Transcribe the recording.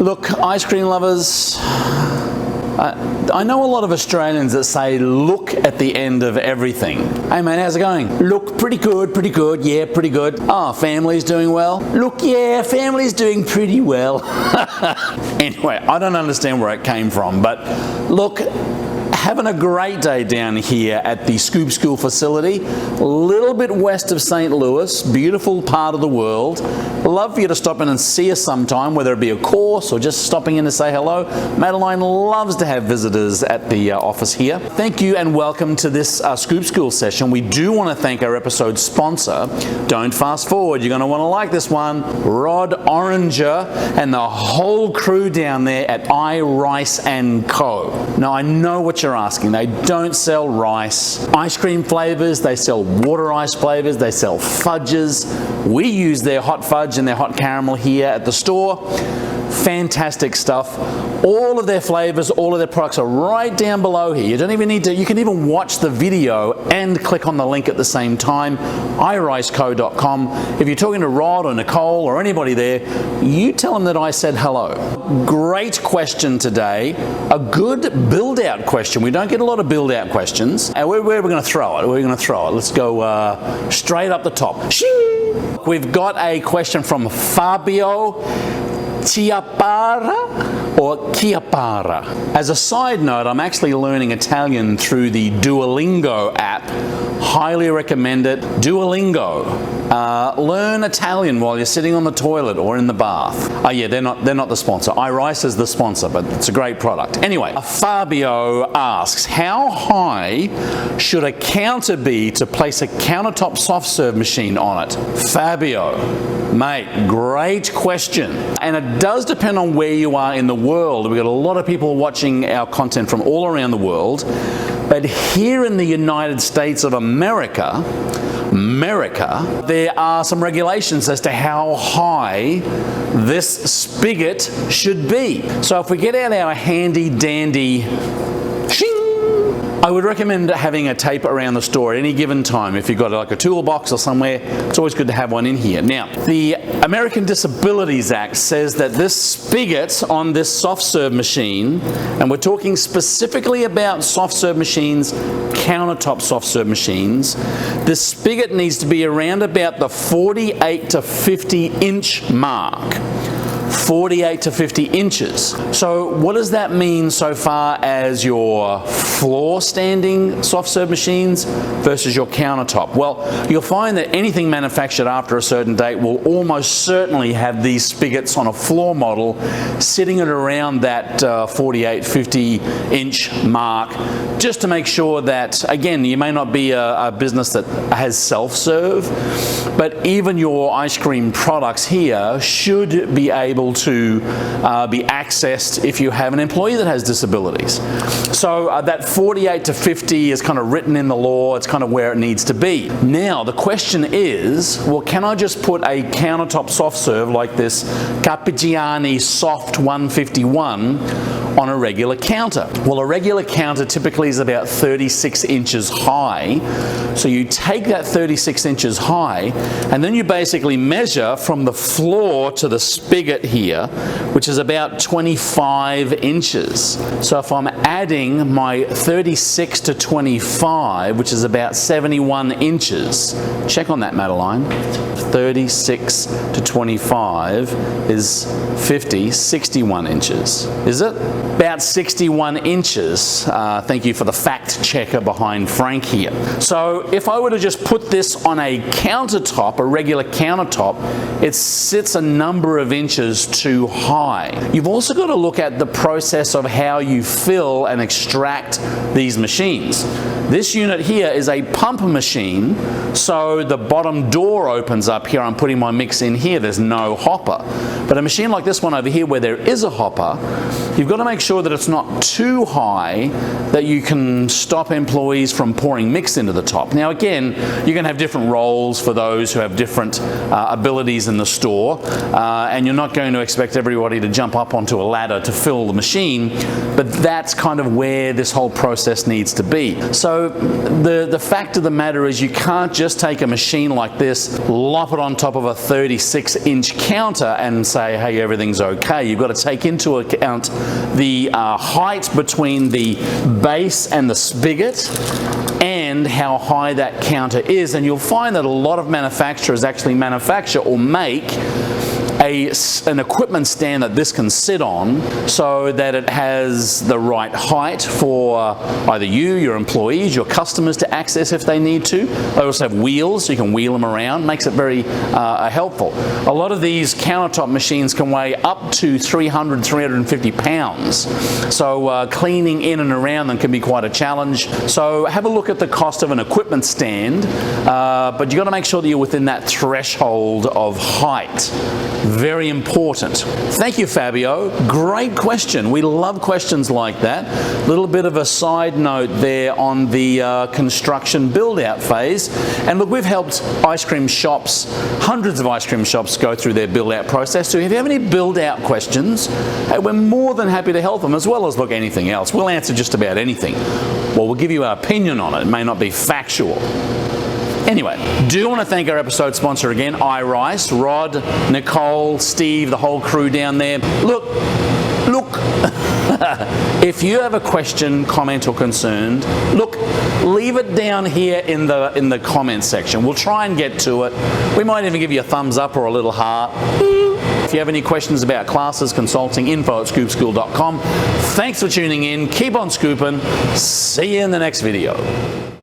Look, ice cream lovers, I know a lot of Australians that say look at the end of everything. Hey man, how's it going? Look, pretty good, yeah, pretty good. Oh, family's doing well? Look, yeah, family's doing pretty well. Anyway, I don't understand where it came from, but look, having a great day down here at the Scoop School facility, a little bit west of St. Louis, beautiful part of the world. Love for you to stop in and see us sometime, whether it be a course or just stopping in to say hello. Madeline loves to have visitors at the office here. Thank you and welcome to this Scoop School session. We do want to thank our episode sponsor. Don't fast forward, you're going to want to like this one. Rod Oranger and the whole crew down there at iRice & Co. Now I know what you're asking. They don't sell rice ice cream flavors, they sell water ice flavors, they sell fudges. We use their hot fudge and their hot caramel here at the store. Fantastic stuff. All of their flavors, all of their products are right down below here. You don't even need to, you can even watch the video and click on the link at the same time, iriceco.com. If you're talking to Rod or Nicole or anybody there, you tell them that I said hello. Great question today. A good build-out question. We don't get a lot of build-out questions. And where are we going to throw it? We're going to throw it. Let's go straight up the top. Shing! We've got a question from Fabio Chiapara or Chiapara. As a side note, I'm actually learning Italian through the Duolingo app. Highly recommend it. Duolingo. Learn Italian while you're sitting on the toilet or in the bath. Oh yeah, they're not the sponsor. iRice is the sponsor, but it's a great product. Anyway, Fabio asks, how high should a counter be to place a countertop soft serve machine on it? Fabio, mate, great question. And it does depend on where you are in the world. We've got a lot of people watching our content from all around the world. But here in the United States of America, there are some regulations as to how high this spigot should be. So if we get out our handy dandy I would recommend having a tape around the store at any given time. If you've got like a toolbox or somewhere, it's always good to have one in here. Now, the American Disabilities Act says that this spigot on this soft serve machine, and we're talking specifically about soft serve machines, countertop soft serve machines, the spigot needs to be around about the 48 to 50 inch mark. 48 to 50 inches. So what does that mean so far as your floor standing soft serve machines versus your countertop? Well, you'll find that anything manufactured after a certain date will almost certainly have these spigots on a floor model sitting at around that 48, 50 inch mark, just to make sure that, again, you may not be a business that has self-serve, but even your ice cream products here should be able to be accessed if you have an employee that has disabilities. So that 48 to 50 is kind of written in the law. It's kind of where it needs to be. Now the question is, well, can I just put a countertop soft serve like this Cappigiani Soft 151 on a regular counter? Well, a regular counter typically is about 36 inches high. So you take that 36 inches high and then you basically measure from the floor to the spigot here, which is about 25 inches. So if I'm adding my 36 to 25, which is about 71 inches, check on that, Madeline. 36 to 25 is 61 inches. Is it? About 61 inches. Thank you for the fact checker behind Frank here. So if I were to just put this on a countertop, a regular countertop, it sits a number of inches too high. You've also got to look at the process of how you fill and extract these machines. This unit here is a pump machine, so the bottom door opens up here. I'm putting my mix in here. There's no hopper. But a machine like this one over here where there is a hopper, you've got to make sure that it's not too high that you can stop employees from pouring mix into the top. Now again, you're going to have different roles for those who have different abilities in the store, and you're not going to expect everybody to jump up onto a ladder to fill the machine, but that's kind of where this whole process needs to be. So So the fact of the matter is you can't just take a machine like this, lop it on top of a 36-inch counter and say, hey, everything's okay. You've got to take into account the height between the base and the spigot and how high that counter is. And you'll find that a lot of manufacturers actually manufacture or make an equipment stand that this can sit on so that it has the right height for either you, your employees, your customers to access if they need to. They also have wheels so you can wheel them around. Makes it very helpful. A lot of these countertop machines can weigh up to 300, 350 pounds. So cleaning in and around them can be quite a challenge. So have a look at the cost of an equipment stand, but you've got to make sure that you're within that threshold of height. Very important. Thank you, Fabio. Great question. We love questions like that. A little bit of a side note there on the construction build-out phase. And look, we've helped ice cream shops, hundreds of ice cream shops go through their build-out process. So if you have any build-out questions, hey, we're more than happy to help them, as well as, look, anything else. We'll answer just about anything. Well, we'll give you our opinion on it. It may not be factual. Anyway, do want to thank our episode sponsor again, iRice, Rod, Nicole, Steve, the whole crew down there. Look, if you have a question, comment or concern, look, leave it down here in the comments section. We'll try and get to it. We might even give you a thumbs up or a little heart. If you have any questions about classes, consulting, info@scoopschool.com. Thanks for tuning in. Keep on scooping. See you in the next video.